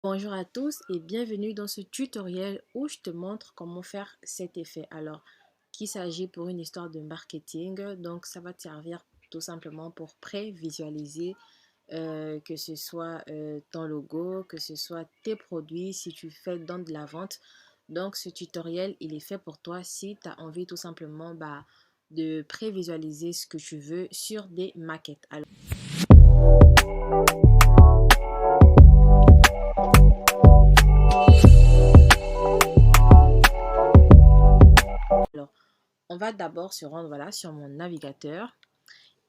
Bonjour à tous et bienvenue dans ce tutoriel où je te montre comment faire cet effet. Alors, qu'il s'agit pour une histoire de marketing, donc ça va te servir tout simplement pour pré-visualiser que ce soit ton logo, que ce soit tes produits, si tu fais dans de la vente. Donc, ce tutoriel, il est fait pour toi si tu as envie tout simplement de pré-visualiser ce que tu veux sur des maquettes. Alors, on va d'abord se rendre voilà, sur mon navigateur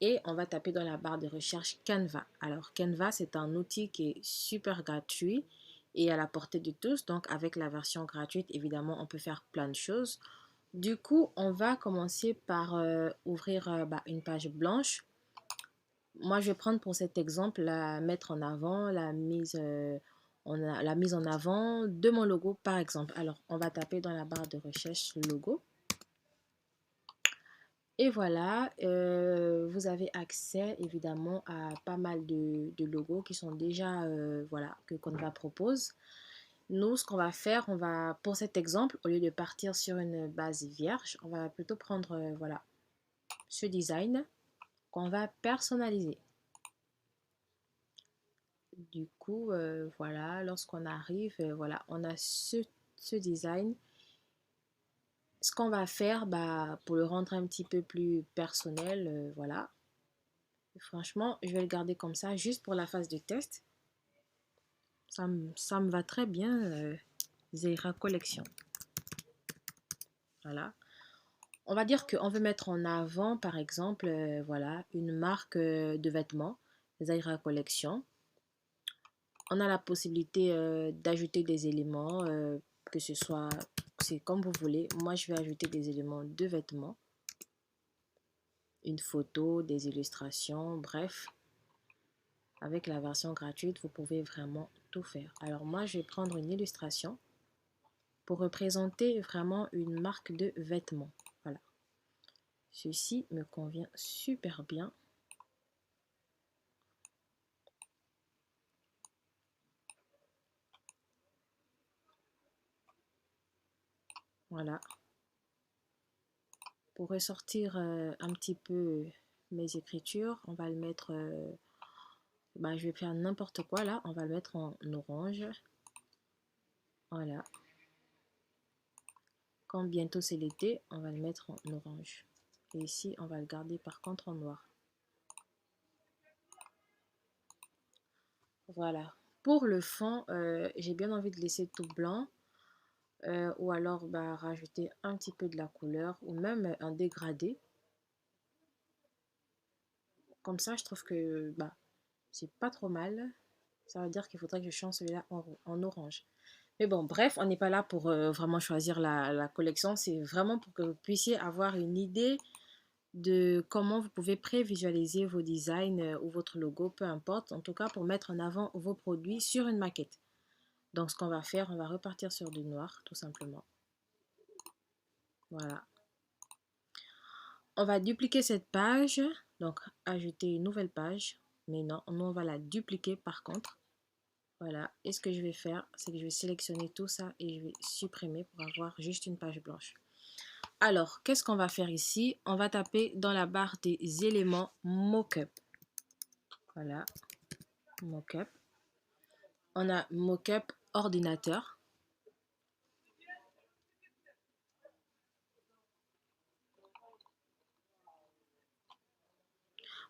et on va taper dans la barre de recherche Canva. Alors Canva, c'est un outil qui est super gratuit et à la portée de tous. Donc avec la version gratuite, évidemment, on peut faire plein de choses. Du coup, on va commencer par ouvrir une page blanche. Moi, je vais prendre pour cet exemple la mettre en avant, la mise en avant de mon logo, par exemple. Alors, on va taper dans la barre de recherche logo. Et voilà, vous avez accès évidemment à pas mal de logos qui sont déjà, voilà, que Canva propose. Nous, ce qu'on va faire, pour cet exemple, au lieu de partir sur une base vierge, on va plutôt prendre, voilà, ce design qu'on va personnaliser. Du coup, voilà, lorsqu'on arrive, voilà, on a ce design. Ce qu'on va faire, pour le rendre un petit peu plus personnel, voilà. Franchement, je vais le garder comme ça, juste pour la phase de test. Ça me va très bien, Zeira Collection. Voilà. On va dire qu'on veut mettre en avant, par exemple, voilà, une marque de vêtements, Zeira Collection. On a la possibilité d'ajouter des éléments, que ce soit, c'est comme vous voulez. Moi, je vais ajouter des éléments de vêtements, une photo, des illustrations, bref. Avec la version gratuite, vous pouvez vraiment tout faire. Alors moi, je vais prendre une illustration pour représenter vraiment une marque de vêtements. Voilà. Ceci me convient super bien. Voilà. Pour ressortir un petit peu mes écritures, on va le mettre... je vais faire n'importe quoi là. On va le mettre en orange. Voilà. Quand bientôt c'est l'été, on va le mettre en orange. Et ici, on va le garder par contre en noir. Voilà. Pour le fond, j'ai bien envie de laisser tout blanc. Ou alors rajouter un petit peu de la couleur ou même un dégradé. Comme ça, je trouve que c'est pas trop mal. Ça veut dire qu'il faudrait que je change celui-là en orange. Mais bon, bref, on n'est pas là pour vraiment choisir la collection. C'est vraiment pour que vous puissiez avoir une idée de comment vous pouvez prévisualiser vos designs ou votre logo, peu importe. En tout cas, pour mettre en avant vos produits sur une maquette. Donc, ce qu'on va faire, on va repartir sur du noir, tout simplement. Voilà. On va dupliquer cette page, donc ajouter une nouvelle page. Mais non, nous on va la dupliquer par contre. Voilà, et ce que je vais faire, c'est que je vais sélectionner tout ça et je vais supprimer pour avoir juste une page blanche. Alors, qu'est-ce qu'on va faire ici? On va taper dans la barre des éléments Mockup. Voilà, Mockup. On a Mockup ordinateur.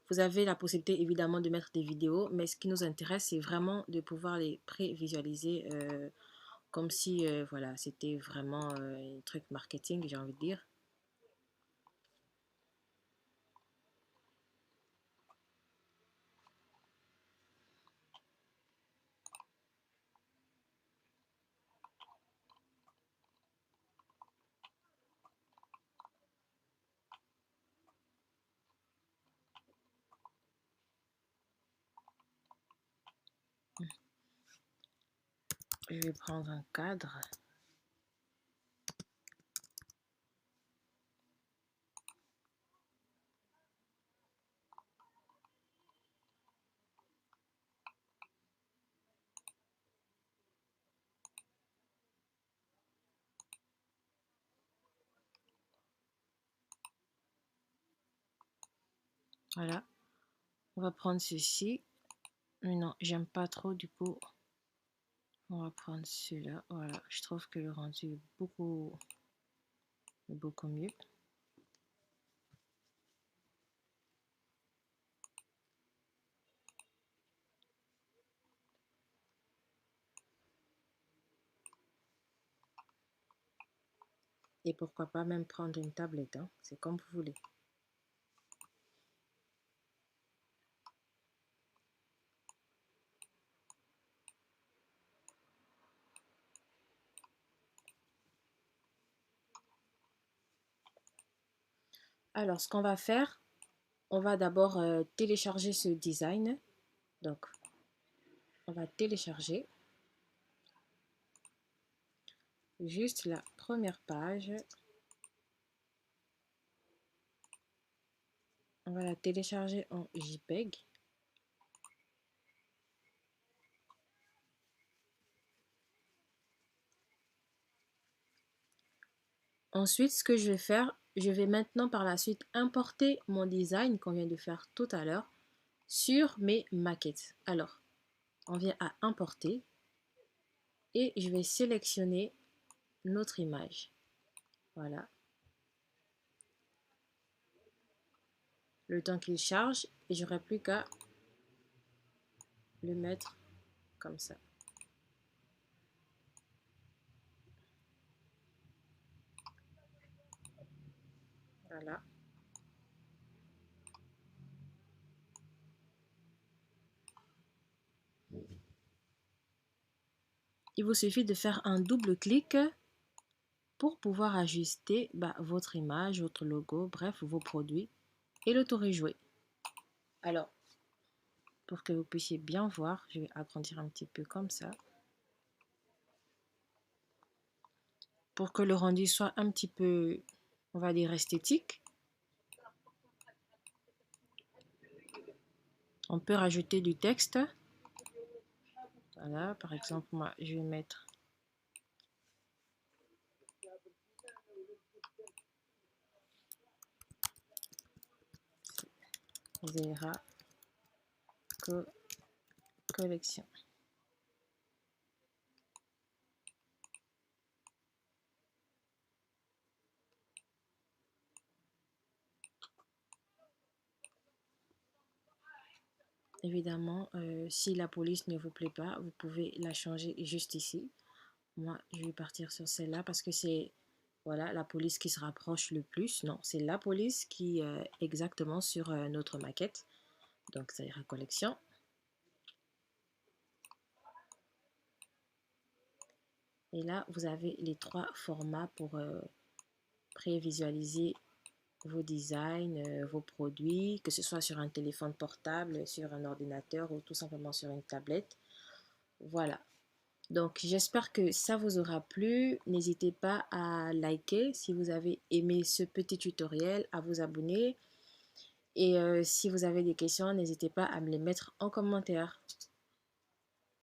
Vous avez la possibilité évidemment de mettre des vidéos, mais ce qui nous intéresse, c'est vraiment de pouvoir les pré-visualiser comme si voilà, c'était vraiment un truc marketing, j'ai envie de dire. Je vais prendre un cadre. Voilà, on va prendre ceci. Mais non, j'aime pas trop, du coup, on va prendre celui-là. Voilà, je trouve que le rendu est beaucoup mieux. Et pourquoi pas même prendre une tablette, hein, c'est comme vous voulez. Alors, ce qu'on va faire, on va d'abord télécharger ce design. Donc, on va télécharger juste la première page. On va la télécharger en JPEG. Ensuite, ce que je vais faire, je vais maintenant par la suite importer mon design qu'on vient de faire tout à l'heure sur mes maquettes. Alors, on vient à importer et je vais sélectionner notre image. Voilà. Le temps qu'il charge et j'aurai plus qu'à le mettre comme ça. Voilà. Il vous suffit de faire un double clic pour pouvoir ajuster votre image, votre logo, bref, vos produits et l'auto-rejouer. Alors, pour que vous puissiez bien voir, je vais agrandir un petit peu comme ça. Pour que le rendu soit un petit peu, on va dire, esthétique. On peut rajouter du texte. Voilà, par exemple, moi, je vais mettre Zehra collection. Évidemment, si la police ne vous plaît pas, vous pouvez la changer juste ici. Moi, je vais partir sur celle-là parce que c'est voilà, la police qui se rapproche le plus. Non, c'est la police qui est exactement sur notre maquette. Donc, ça ira collection. Et là, vous avez les trois formats pour prévisualiser vos designs, vos produits, que ce soit sur un téléphone portable, sur un ordinateur ou tout simplement sur une tablette. Voilà. Donc, j'espère que ça vous aura plu. N'hésitez pas à liker si vous avez aimé ce petit tutoriel, à vous abonner. Et si vous avez des questions, n'hésitez pas à me les mettre en commentaire.